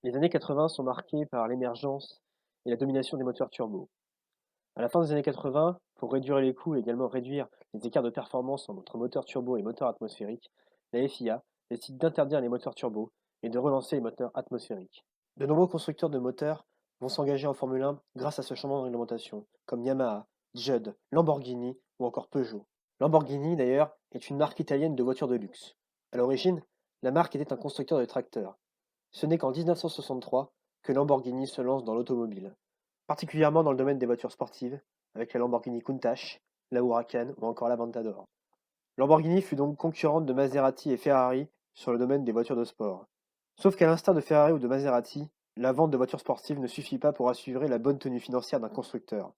Les années 80 sont marquées par l'émergence et la domination des moteurs turbo. À la fin des années 80, pour réduire les coûts et également réduire les écarts de performance entre moteurs turbo et moteurs atmosphériques, la FIA décide d'interdire les moteurs turbo et de relancer les moteurs atmosphériques. De nombreux constructeurs de moteurs vont s'engager en Formule 1 grâce à ce changement de réglementation, comme Yamaha, Judd, Lamborghini ou encore Peugeot. Lamborghini, d'ailleurs, est une marque italienne de voitures de luxe. À l'origine, la marque était un constructeur de tracteurs. Ce n'est qu'en 1963 que Lamborghini se lance dans l'automobile, particulièrement dans le domaine des voitures sportives, avec la Lamborghini Countach, la Huracan ou encore l'Aventador. Lamborghini fut donc concurrente de Maserati et Ferrari sur le domaine des voitures de sport. Sauf qu'à l'instar de Ferrari ou de Maserati, la vente de voitures sportives ne suffit pas pour assurer la bonne tenue financière d'un constructeur.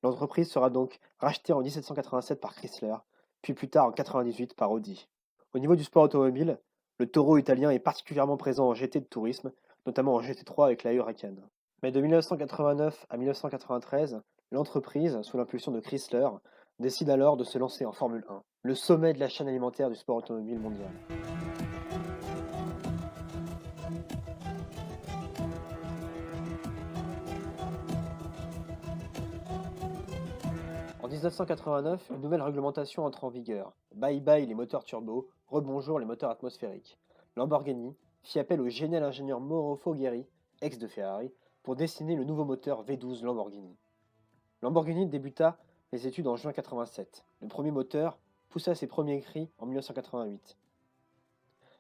L'entreprise sera donc rachetée en 1787 par Chrysler, puis plus tard en 98 par Audi. Au niveau du sport automobile, le taureau italien est particulièrement présent en GT de tourisme, notamment en GT3 avec la Huracan. Mais de 1989 à 1993, l'entreprise, sous l'impulsion de Chrysler, décide alors de se lancer en Formule 1, le sommet de la chaîne alimentaire du sport automobile mondial. En 1989, une nouvelle réglementation entre en vigueur. Bye bye les moteurs turbo, rebonjour les moteurs atmosphériques. Lamborghini fit appel au génial ingénieur Mauro Foghieri, ex de Ferrari, pour dessiner le nouveau moteur V12 Lamborghini. Lamborghini débuta les études en juin 87. Le premier moteur poussa ses premiers cris en 1988.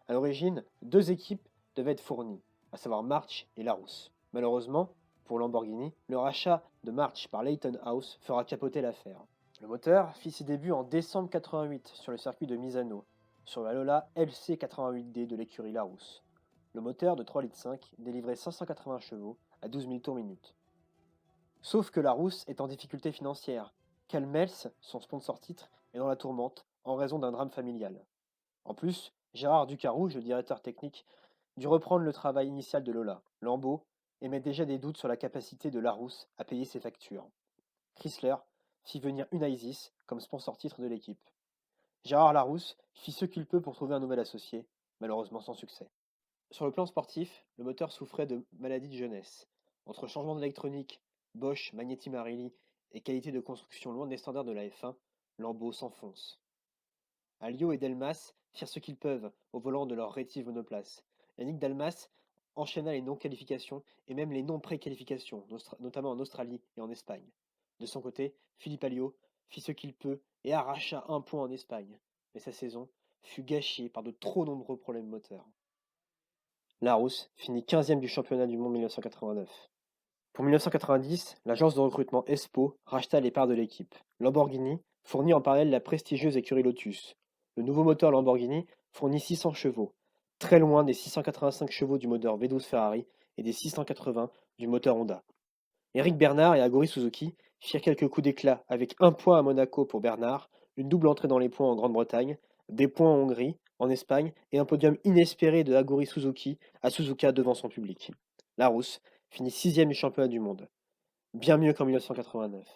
À l'origine, deux équipes devaient être fournies, à savoir March et Larousse. Malheureusement, pour Lamborghini, le rachat de March par Leyton House fera capoter l'affaire. Le moteur fit ses débuts en décembre 88 sur le circuit de Misano, sur la Lola LC 88D de l'écurie Larousse. Le moteur de 3,5 litres délivrait 580 chevaux à 12 000 tours minute. Sauf que Larousse est en difficulté financière. Cal Mels, son sponsor titre, est dans la tourmente en raison d'un drame familial. En plus, Gérard Ducarouge, le directeur technique, dut reprendre le travail initial de Lola, Lambeau, émet déjà des doutes sur la capacité de Larousse à payer ses factures. Chrysler fit venir Unaisis comme sponsor titre de l'équipe. Gérard Larousse fit ce qu'il peut pour trouver un nouvel associé, malheureusement sans succès. Sur le plan sportif, le moteur souffrait de maladies de jeunesse. Entre changement d'électronique, Bosch, Magneti Marelli et qualité de construction loin des standards de la F1, Lambeau s'enfonce. Alliot et Delmas firent ce qu'ils peuvent au volant de leur rétive monoplace. Yannick Dalmas enchaîna les non-qualifications et même les non-préqualifications, notamment en Australie et en Espagne. De son côté, Philippe Alliot fit ce qu'il peut et arracha un point en Espagne. Mais sa saison fut gâchée par de trop nombreux problèmes moteurs. Larousse finit 15e du championnat du monde 1989. Pour 1990, l'agence de recrutement Espo racheta les parts de l'équipe. Lamborghini fournit en parallèle la prestigieuse écurie Lotus. Le nouveau moteur Lamborghini fournit 600 chevaux, très loin des 685 chevaux du moteur V12 Ferrari et des 680 du moteur Honda. Eric Bernard et Aguri Suzuki firent quelques coups d'éclat avec un point à Monaco pour Bernard, une double entrée dans les points en Grande-Bretagne, des points en Hongrie, en Espagne et un podium inespéré de Aguri Suzuki à Suzuka devant son public. Larousse finit 6e du championnat du monde, bien mieux qu'en 1989.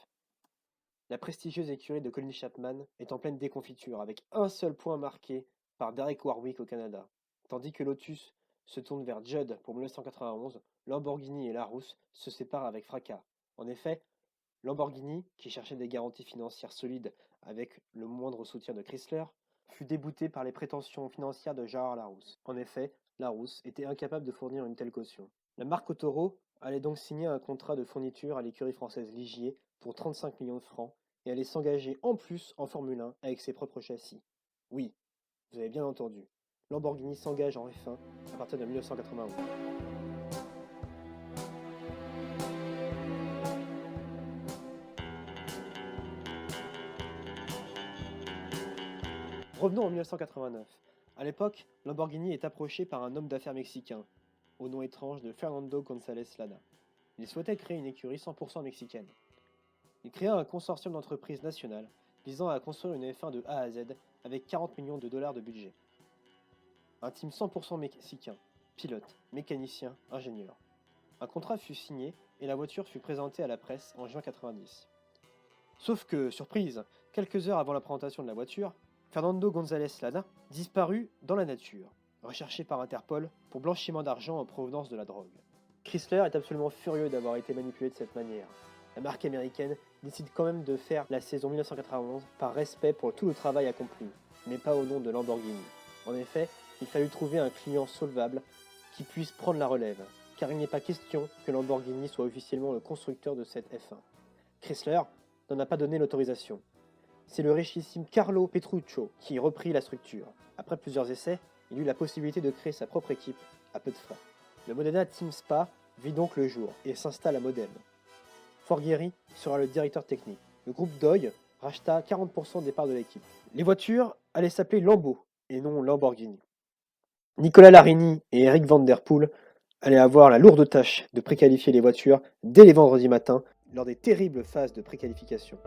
La prestigieuse écurie de Colin Chapman est en pleine déconfiture avec un seul point marqué par Derek Warwick au Canada, tandis que Lotus se tourne vers Judd pour 1991, Lamborghini et Larousse se séparent avec fracas. En effet, Lamborghini, qui cherchait des garanties financières solides avec le moindre soutien de Chrysler, fut débouté par les prétentions financières de Gérard Larousse. En effet, Larousse était incapable de fournir une telle caution. La marque Autoro allait donc signer un contrat de fourniture à l'écurie française Ligier pour 35 millions de francs et allait s'engager en plus en Formule 1 avec ses propres châssis. Oui, vous avez bien entendu. Lamborghini s'engage en F1 à partir de 1991. Revenons en 1989. À l'époque, Lamborghini est approché par un homme d'affaires mexicain, au nom étrange de Fernando González Lada. Il souhaitait créer une écurie 100% mexicaine. Il créa un consortium d'entreprises nationales visant à construire une F1 de A à Z avec 40 millions de dollars de budget. Un team 100% mexicain, pilotes, mécaniciens, ingénieurs. Un contrat fut signé et la voiture fut présentée à la presse en juin 90. Sauf que, surprise, quelques heures avant la présentation de la voiture, Fernando González Lada disparut dans la nature. recherché par Interpol pour blanchiment d'argent en provenance de la drogue. Chrysler est absolument furieux d'avoir été manipulé de cette manière. La marque américaine décide quand même de faire la saison 1991 par respect pour tout le travail accompli, mais pas au nom de Lamborghini. En effet, il fallut trouver un client solvable qui puisse prendre la relève, car il n'est pas question que Lamborghini soit officiellement le constructeur de cette F1. Chrysler n'en a pas donné l'autorisation. C'est le richissime Carlo Petruccio qui reprit la structure. Après plusieurs essais, il eut la possibilité de créer sa propre équipe à peu de frais. Le Modena Team Spa vit donc le jour et s'installe à Modène. Forghieri sera le directeur technique. Le groupe Doi racheta 40% des parts de l'équipe. Les voitures allaient s'appeler Lambo et non Lamborghini. Nicolas Larini et Eric Van Der Poel allaient avoir la lourde tâche de préqualifier les voitures dès les vendredis matins lors des terribles phases de préqualification.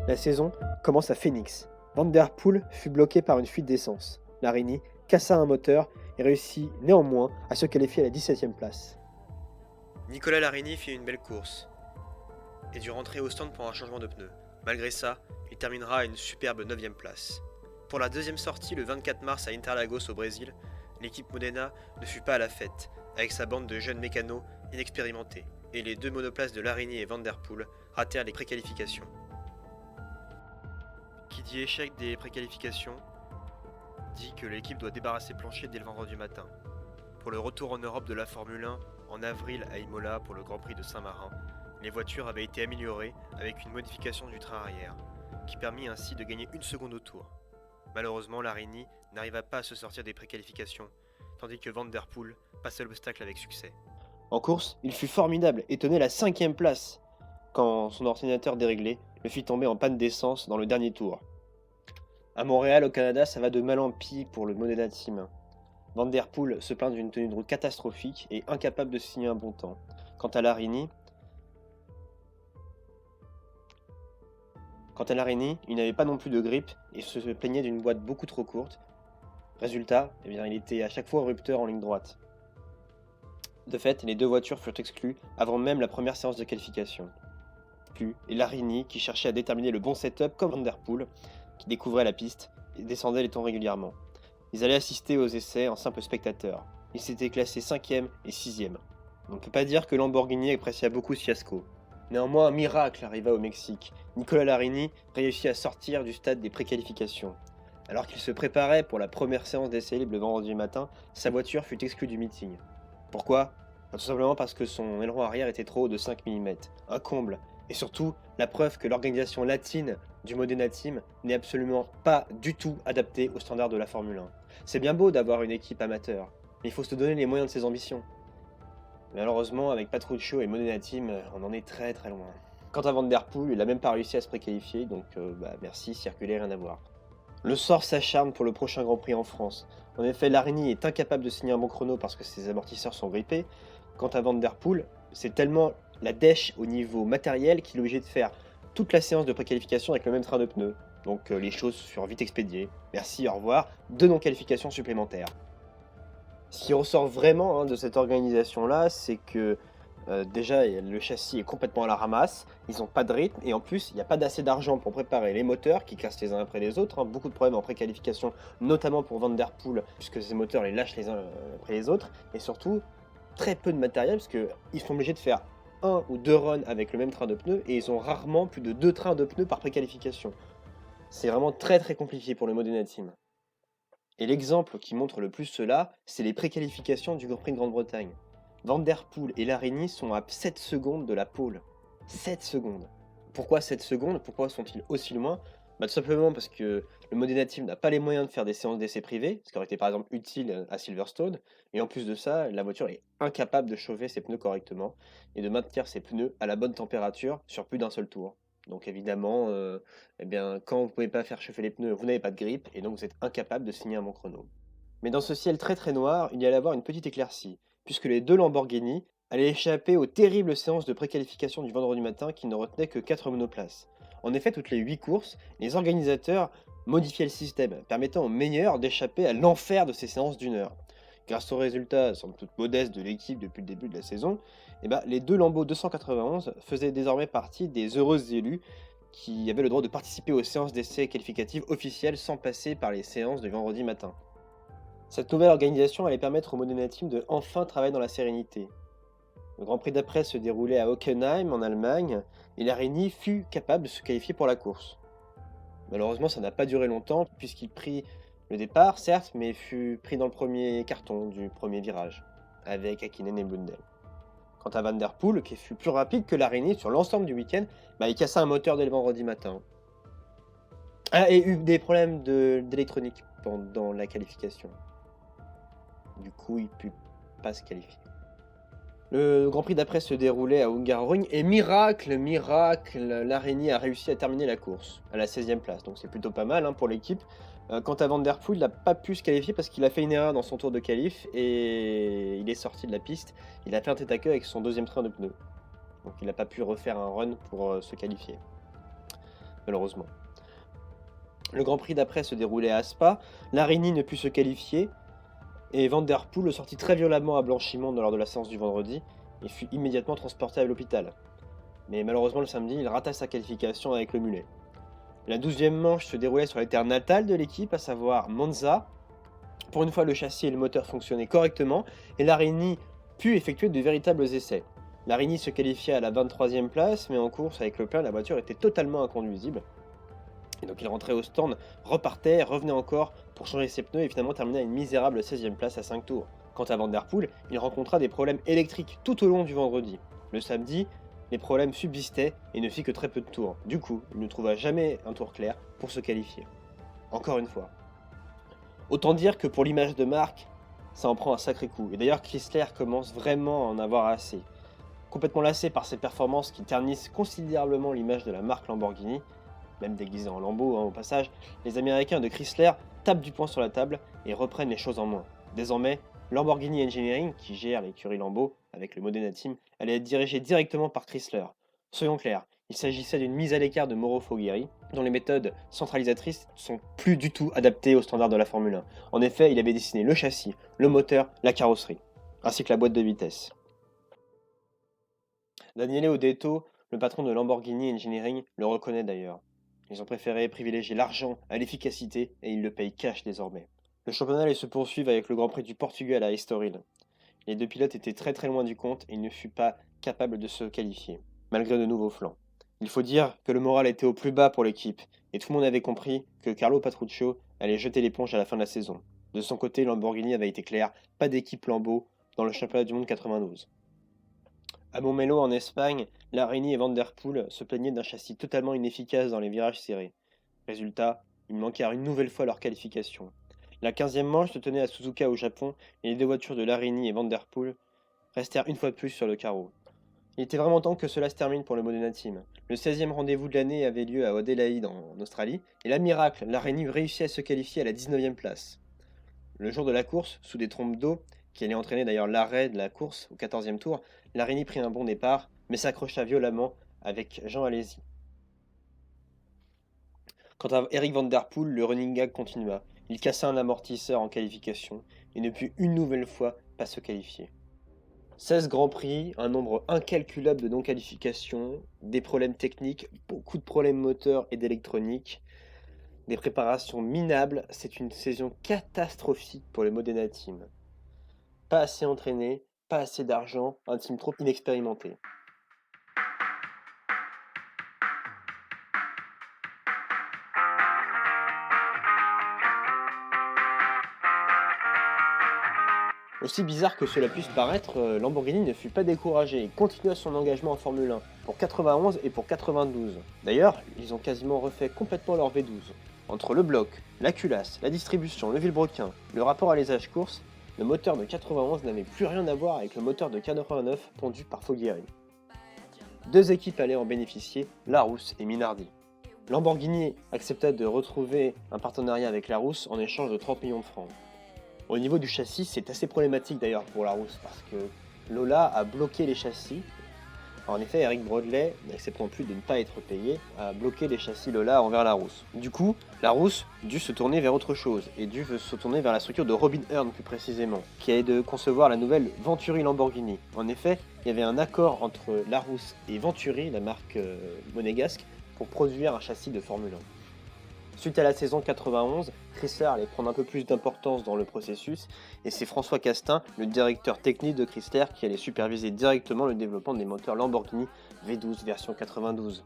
La saison commence à Phoenix. Van Der Poel fut bloqué par une fuite d'essence. Larini cassa un moteur et réussit néanmoins à se qualifier à la 17e place. Nicolas Larini fit une belle course et dut rentrer au stand pour un changement de pneus. Malgré ça, il terminera à une superbe 9e place. Pour la deuxième sortie le 24 mars à Interlagos au Brésil, l'équipe Modena ne fut pas à la fête, avec sa bande de jeunes mécanos inexpérimentés, et les deux monoplaces de Larini et Van Der Poel ratèrent les préqualifications. Qui dit échec des préqualifications dit que l'équipe doit débarrasser Plancher dès le vendredi matin. Pour le retour en Europe de la Formule 1 en avril à Imola pour le Grand Prix de Saint-Marin, les voitures avaient été améliorées avec une modification du train arrière, qui permit ainsi de gagner une seconde au tour. Malheureusement, Larini n'arriva pas à se sortir des préqualifications, tandis que Van Der Poel passait l'obstacle avec succès. En course, il fut formidable et tenait la 5e place, quand son ordinateur déréglé le fit tomber en panne d'essence dans le dernier tour. À Montréal, au Canada, ça va de mal en pis pour le Modena Team. Van Der Poel se plaint d'une tenue de route catastrophique et incapable de signer un bon temps. Quant à Larini, il n'avait pas non plus de grippe et se plaignait d'une boîte beaucoup trop courte. Résultat, il était à chaque fois rupteur en ligne droite. De fait, les deux voitures furent exclues avant même la première séance de qualification. Et Larini, qui cherchait à déterminer le bon setup comme Van Der Poel, qui découvrait la piste et descendait les tons régulièrement. Ils allaient assister aux essais en simples spectateurs. Ils s'étaient classés 5e et 6e. On ne peut pas dire que Lamborghini apprécia beaucoup ce fiasco. Néanmoins, un miracle arriva au Mexique. Nicolas Larini réussit à sortir du stade des préqualifications. Alors qu'il se préparait pour la première séance d'essai libre le vendredi matin, sa voiture fut exclue du meeting. Pourquoi ? Tout simplement parce que son aileron arrière était trop haut de 5 mm. Un comble. Et surtout, la preuve que l'organisation latine du Modena Team n'est absolument pas du tout adaptée aux standards de la Formule 1. C'est bien beau d'avoir une équipe amateur, mais il faut se donner les moyens de ses ambitions. Malheureusement, avec Petruccio et Modena Team, on en est très très loin. Quant à Van Der Poel, il n'a même pas réussi à se préqualifier, donc merci, circuler, rien à voir. Le sort s'acharne pour le prochain Grand Prix en France. En effet, Larini est incapable de signer un bon chrono parce que ses amortisseurs sont grippés. Quant à Van Der Poel, c'est tellement la dèche au niveau matériel qu'il est obligé de faire toute la séance de préqualification avec le même train de pneus. Donc les choses furent vite expédiées. Merci, au revoir. 2 non-qualifications supplémentaires. Ce qui ressort vraiment de cette organisation-là, c'est que déjà le châssis est complètement à la ramasse, ils n'ont pas de rythme, et en plus il n'y a pas assez d'argent pour préparer les moteurs qui cassent les uns après les autres. Beaucoup de problèmes en préqualification, notamment pour Van Der Poel, puisque ces moteurs les lâchent les uns après les autres, et surtout très peu de matériel, parce qu'ils sont obligés de faire 1 ou 2 runs avec le même train de pneus, et ils ont rarement plus de 2 trains de pneus par préqualification. C'est vraiment très très compliqué pour le Modena Team. Et l'exemple qui montre le plus cela, c'est les préqualifications du Grand Prix de Grande-Bretagne. Van Der Poel et Larini sont à 7 secondes de la pole. 7 secondes. Pourquoi 7 secondes ? Pourquoi sont-ils aussi loin ? Tout simplement parce que le Modena Team n'a pas les moyens de faire des séances d'essais privés, ce qui aurait été par exemple utile à Silverstone, et en plus de ça, la voiture est incapable de chauffer ses pneus correctement et de maintenir ses pneus à la bonne température sur plus d'un seul tour. Donc évidemment, quand vous ne pouvez pas faire chauffer les pneus, vous n'avez pas de grippe, et donc vous êtes incapable de signer un bon chrono. Mais dans ce ciel très très noir, il y allait avoir une petite éclaircie, puisque les deux Lamborghini allaient échapper aux terribles séances de préqualification du vendredi matin qui ne retenaient que 4 monoplaces. En effet, toutes les 8 courses, les organisateurs modifiaient le système, permettant aux meilleurs d'échapper à l'enfer de ces séances d'1 heure. Grâce aux résultats, somme toute modestes de l'équipe depuis le début de la saison, Les deux Lambeau 291 faisaient désormais partie des heureux élus qui avaient le droit de participer aux séances d'essais qualificatives officielles sans passer par les séances du vendredi matin. Cette nouvelle organisation allait permettre au Modena Team de enfin travailler dans la sérénité. Le Grand Prix d'après se déroulait à Hockenheim en Allemagne et Larini fut capable de se qualifier pour la course. Malheureusement, ça n'a pas duré longtemps puisqu'il prit le départ, certes, mais fut pris dans le premier carton du premier virage, avec Hakkinen et Blundell. Quant à Van Der Poel, qui fut plus rapide que Larini sur l'ensemble du week-end, il cassa un moteur dès le vendredi matin. Et eu des problèmes d'électronique pendant la qualification. Du coup, il ne put pas se qualifier. Le Grand Prix d'après se déroulait à Hungaroring et miracle, Larini a réussi à terminer la course à la 16e place. Donc c'est plutôt pas mal pour l'équipe. Quant à Van Der Poel, il n'a pas pu se qualifier parce qu'il a fait une erreur dans son tour de qualif et il est sorti de la piste. Il a fait un tête à queue avec son deuxième train de pneus. Donc il n'a pas pu refaire un run pour se qualifier, malheureusement. Le Grand Prix d'après se déroulait à Spa. Larini ne put se qualifier et Van Der Poel sortit très violemment à blanchiment lors de la séance du vendredi et fut immédiatement transporté à l'hôpital. Mais malheureusement le samedi, il rata sa qualification avec le mulet. La 12e manche se déroulait sur les terres natales de l'équipe, à savoir Monza. Pour une fois, le châssis et le moteur fonctionnaient correctement et Larini put effectuer de véritables essais. Larini se qualifiait à la 23e place, mais en course avec le plein, la voiture était totalement inconduisible. Et donc il rentrait au stand, repartait, revenait encore pour changer ses pneus et finalement terminait à une misérable 16e place à 5 tours. Quant à Van Der Poel, il rencontra des problèmes électriques tout au long du vendredi. Le samedi, les problèmes subsistaient et ne fit que très peu de tours. Du coup, il ne trouva jamais un tour clair pour se qualifier. Encore une fois. Autant dire que pour l'image de marque, ça en prend un sacré coup. Et d'ailleurs, Chrysler commence vraiment à en avoir assez. Complètement lassé par ses performances qui ternissent considérablement l'image de la marque Lamborghini, même déguisée en Lambeau au passage, les Américains de Chrysler tapent du poing sur la table et reprennent les choses en main. Désormais, Lamborghini Engineering, qui gère l'écurie Lambeau avec le Modena Team, allait être dirigé directement par Chrysler. Soyons clairs, il s'agissait d'une mise à l'écart de Mauro Foghieri, dont les méthodes centralisatrices ne sont plus du tout adaptées aux standards de la Formule 1. En effet, il avait dessiné le châssis, le moteur, la carrosserie, ainsi que la boîte de vitesse. Daniele Odetto, le patron de Lamborghini Engineering, le reconnaît d'ailleurs. Ils ont préféré privilégier l'argent à l'efficacité et ils le payent cash désormais. Le championnat allait se poursuivre avec le Grand Prix du Portugal à Estoril. Les deux pilotes étaient très très loin du compte et il ne fut pas capable de se qualifier, malgré de nouveaux flancs. Il faut dire que le moral était au plus bas pour l'équipe et tout le monde avait compris que Carlo Patruccio allait jeter l'éponge à la fin de la saison. De son côté, Lamborghini avait été clair, pas d'équipe Lambeau dans le championnat du monde 92. À Montmeló en Espagne, Larini et Van Der Poel se plaignaient d'un châssis totalement inefficace dans les virages serrés. Résultat, ils manquèrent une nouvelle fois leur qualification. La 15e manche se tenait à Suzuka au Japon et les deux voitures de Larini et Van Der Poel restèrent une fois de plus sur le carreau. Il était vraiment temps que cela se termine pour le Modena Team. Le 16e rendez-vous de l'année avait lieu à Adélaïde en Australie et la miracle, Larini réussit à se qualifier à la 19e place. Le jour de la course, sous des trompes d'eau, qui allait entraîner d'ailleurs l'arrêt de la course au 14e tour, Larini prit un bon départ, mais s'accrocha violemment avec Jean Alesi. Quant à Eric Van Der Poel, le running gag continua. Il cassa un amortisseur en qualification et ne put une nouvelle fois pas se qualifier. 16 grands prix, un nombre incalculable de non-qualifications, des problèmes techniques, beaucoup de problèmes moteurs et d'électronique, des préparations minables, c'est une saison catastrophique pour le Modena Team. Pas assez entraîné, pas assez d'argent, un team trop inexpérimenté. Aussi bizarre que cela puisse paraître, Lamborghini ne fut pas découragé et continua son engagement en Formule 1 pour 91 et pour 92. D'ailleurs, ils ont quasiment refait complètement leur V12. Entre le bloc, la culasse, la distribution, le vilebrequin, le rapport à l'ésage course, le moteur de 91 n'avait plus rien à voir avec le moteur de 89 pondu par Foghieri. Deux équipes allaient en bénéficier, Larousse et Minardi. Lamborghini accepta de retrouver un partenariat avec Larousse en échange de 30 millions de francs. Au niveau du châssis, c'est assez problématique d'ailleurs pour Larousse parce que Lola a bloqué les châssis En effet, Eric Broadley, n'acceptant plus de ne pas être payé, a bloqué les châssis Lola envers Larousse. Du coup, Larousse dut se tourner vers autre chose, et dut se tourner vers la structure de Robin Hearn plus précisément, qui a aidé de concevoir la nouvelle Venturi Lamborghini. En effet, il y avait un accord entre Larousse et Venturi, la marque monégasque, pour produire un châssis de Formule 1. Suite à la saison 91, Chrysler allait prendre un peu plus d'importance dans le processus et c'est François Castin, le directeur technique de Chrysler, qui allait superviser directement le développement des moteurs Lamborghini V12 version 92.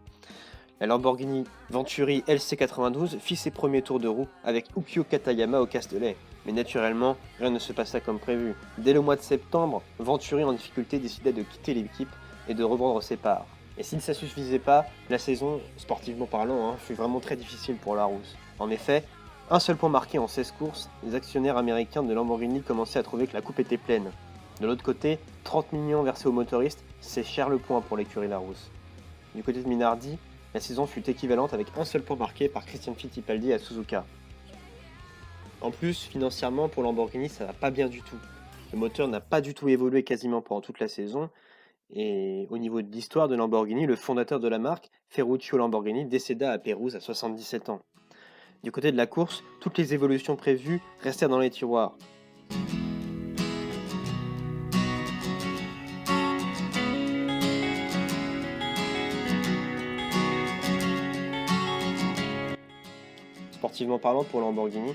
La Lamborghini Venturi LC92 fit ses premiers tours de roue avec Ukyo Katayama au Castellet. Mais naturellement, rien ne se passa comme prévu. Dès le mois de septembre, Venturi en difficulté décida de quitter l'équipe et de revendre ses parts. Et si ça ne suffisait pas, la saison, sportivement parlant, fut vraiment très difficile pour Larousse. En effet, un seul point marqué en 16 courses, les actionnaires américains de Lamborghini commençaient à trouver que la coupe était pleine. De l'autre côté, 30 millions versés aux motoristes, c'est cher le point pour l'écurie Larousse. Du côté de Minardi, la saison fut équivalente avec un seul point marqué par Christian Fittipaldi à Suzuka. En plus, financièrement, pour Lamborghini, ça va pas bien du tout. Le moteur n'a pas du tout évolué quasiment pendant toute la saison. Et au niveau de l'histoire de Lamborghini, le fondateur de la marque, Ferruccio Lamborghini, décéda à Pérouse à 77 ans. Du côté de la course, toutes les évolutions prévues restèrent dans les tiroirs. Sportivement parlant pour Lamborghini,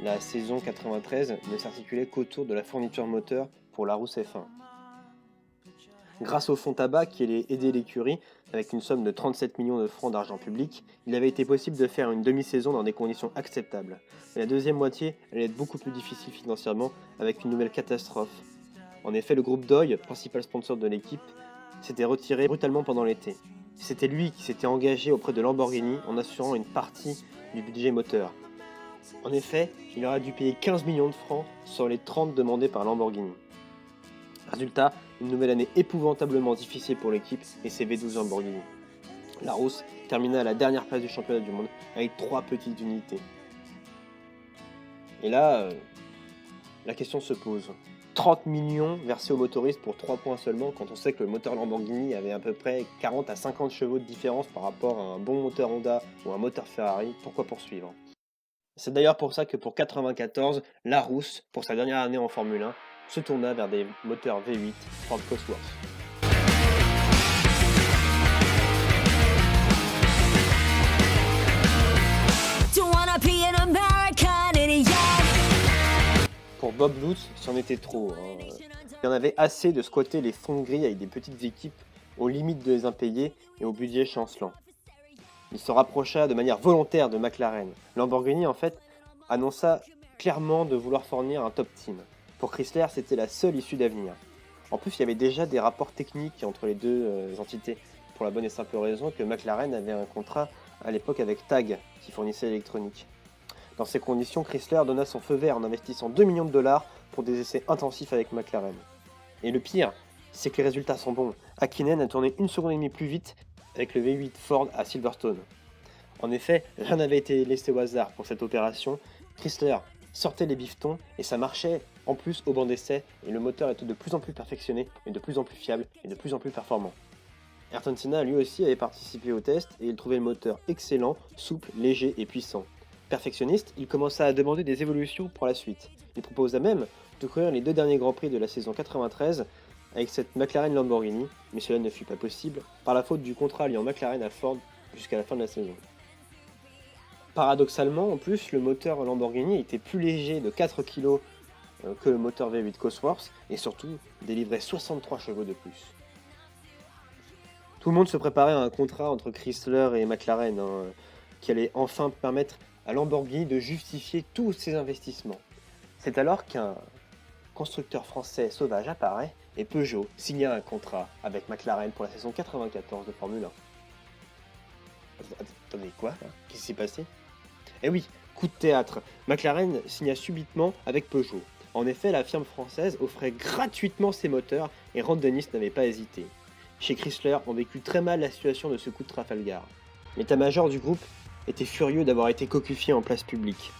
la saison 93 ne s'articulait qu'autour de la fourniture moteur pour Larousse F1. Grâce au fonds tabac qui allait aider l'écurie, avec une somme de 37 millions de francs d'argent public, il avait été possible de faire une demi-saison dans des conditions acceptables. Mais la deuxième moitié allait être beaucoup plus difficile financièrement, avec une nouvelle catastrophe. En effet, le groupe Doyle, principal sponsor de l'équipe, s'était retiré brutalement pendant l'été. C'était lui qui s'était engagé auprès de Lamborghini en assurant une partie du budget moteur. En effet, il aurait dû payer 15 millions de francs sur les 30 demandés par Lamborghini. Résultat, une nouvelle année épouvantablement difficile pour l'équipe et ses V12 Lamborghini. Larousse termina à la dernière place du championnat du monde avec 3 petites unités. Et là, la question se pose. 30 millions versés aux motoristes pour 3 points seulement quand on sait que le moteur Lamborghini avait à peu près 40 à 50 chevaux de différence par rapport à un bon moteur Honda ou un moteur Ferrari, pourquoi poursuivre? C'est d'ailleurs pour ça que pour 94, Larousse, pour sa dernière année en Formule 1, se tourna vers des moteurs V8 Ford Cosworth. Pour Bob Lutz, c'en était trop. Il y en avait assez de squatter les fonds gris avec des petites équipes aux limites de les impayés et au budget chancelant. Il se rapprocha de manière volontaire de McLaren. Lamborghini, en fait, annonça clairement de vouloir fournir un top team. Pour Chrysler, c'était la seule issue d'avenir. En plus, il y avait déjà des rapports techniques entre les deux entités, pour la bonne et simple raison que McLaren avait un contrat à l'époque avec TAG, qui fournissait l'électronique. Dans ces conditions, Chrysler donna son feu vert en investissant 2 millions de dollars pour des essais intensifs avec McLaren. Et le pire, c'est que les résultats sont bons. Häkkinen a tourné 1 seconde et demie plus vite avec le V8 Ford à Silverstone. En effet, rien n'avait été laissé au hasard pour cette opération. Chrysler sortait les bifetons et ça marchait en plus au banc d'essai et le moteur était de plus en plus perfectionné et de plus en plus fiable et de plus en plus performant. Ayrton Senna lui aussi avait participé au test et il trouvait le moteur excellent, souple, léger et puissant. Perfectionniste, il commença à demander des évolutions pour la suite. Il proposa même de courir les 2 derniers Grands Prix de la saison 93 avec cette McLaren Lamborghini, mais cela ne fut pas possible par la faute du contrat liant McLaren à Ford jusqu'à la fin de la saison. Paradoxalement, en plus, le moteur Lamborghini était plus léger de 4 kg que le moteur V8 Cosworth et surtout délivrait 63 chevaux de plus. Tout le monde se préparait à un contrat entre Chrysler et McLaren qui allait enfin permettre à Lamborghini de justifier tous ses investissements. C'est alors qu'un constructeur français sauvage apparaît et Peugeot signa un contrat avec McLaren pour la saison 94 de Formule 1. Attendez, quoi? Qu'est-ce qui s'est passé? Eh oui, coup de théâtre, McLaren signa subitement avec Peugeot. En effet, la firme française offrait gratuitement ses moteurs et Ron Dennis n'avait pas hésité. Chez Chrysler, on vécut très mal la situation de ce coup de Trafalgar. L'état-major du groupe était furieux d'avoir été cocufié en place publique.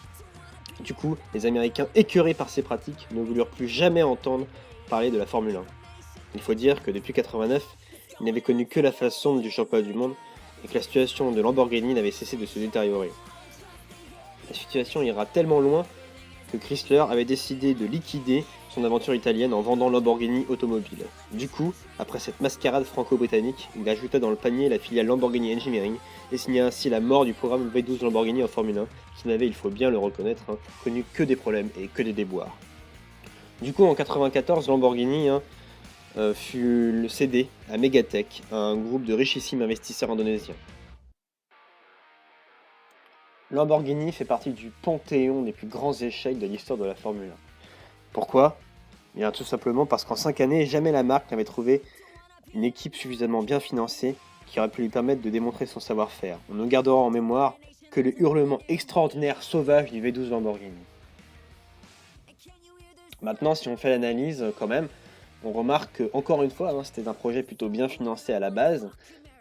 Du coup, les Américains, écœurés par ces pratiques, ne voulurent plus jamais entendre parler de la Formule 1. Il faut dire que depuis 89, il n'avait connu que la face sombre du championnat du monde et que la situation de Lamborghini n'avait cessé de se détériorer. La situation ira tellement loin que Chrysler avait décidé de liquider son aventure italienne en vendant Lamborghini Automobile. Du coup, après cette mascarade franco-britannique, il ajouta dans le panier la filiale Lamborghini Engineering et signa ainsi la mort du programme V12 Lamborghini en Formule 1, qui n'avait, il faut bien le reconnaître, connu que des problèmes et que des déboires. Du coup, en 1994, Lamborghini fut cédé à Megatech, un groupe de richissimes investisseurs indonésiens. Lamborghini fait partie du panthéon des plus grands échecs de l'histoire de la Formule 1. Pourquoi ? Bien, tout simplement parce qu'en 5 années, jamais la marque n'avait trouvé une équipe suffisamment bien financée qui aurait pu lui permettre de démontrer son savoir-faire. On ne gardera en mémoire que le hurlement extraordinaire sauvage du V12 Lamborghini. Maintenant, si on fait l'analyse quand même, on remarque qu'encore une fois, c'était un projet plutôt bien financé à la base,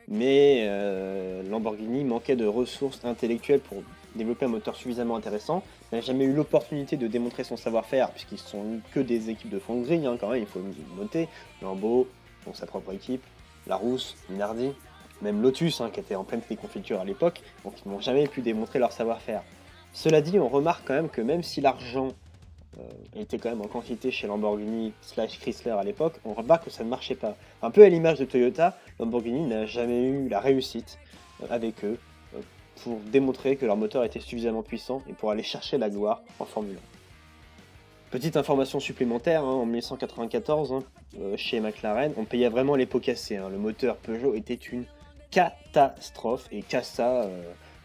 mais Lamborghini manquait de ressources intellectuelles pour développer un moteur suffisamment intéressant. Il n'a jamais eu l'opportunité de démontrer son savoir-faire, puisqu'ils sont que des équipes de fonderie, quand même, il faut le noter. Lambeau, donc sa propre équipe, Larousse, Minardi, même Lotus, qui était en pleine déconfiture à l'époque, donc ils n'ont jamais pu démontrer leur savoir-faire. Cela dit, on remarque quand même que même si l'argent était quand même en quantité chez Lamborghini / Chrysler à l'époque, on remarque que ça ne marchait pas. Un peu à l'image de Toyota, Lamborghini n'a jamais eu la réussite avec eux pour démontrer que leur moteur était suffisamment puissant et pour aller chercher la gloire en Formule 1. Petite information supplémentaire, en 1994, chez McLaren, on payait vraiment les pots cassés. Le moteur Peugeot était une catastrophe et cassa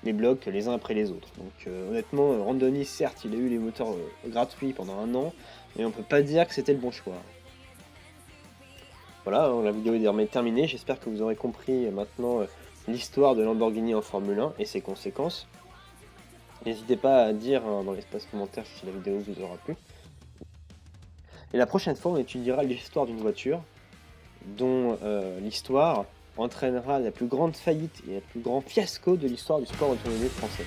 les blocs les uns après les autres. Donc honnêtement, Randoni, certes, il a eu les moteurs gratuits pendant 1 an, mais on peut pas dire que c'était le bon choix. Voilà, la vidéo est désormais terminée. J'espère que vous aurez compris maintenant l'histoire de Lamborghini en Formule 1 et ses conséquences. N'hésitez pas à dire dans l'espace commentaire si la vidéo vous aura plu. Et la prochaine fois, on étudiera l'histoire d'une voiture dont l'histoire entraînera la plus grande faillite et le plus grand fiasco de l'histoire du sport automobile français.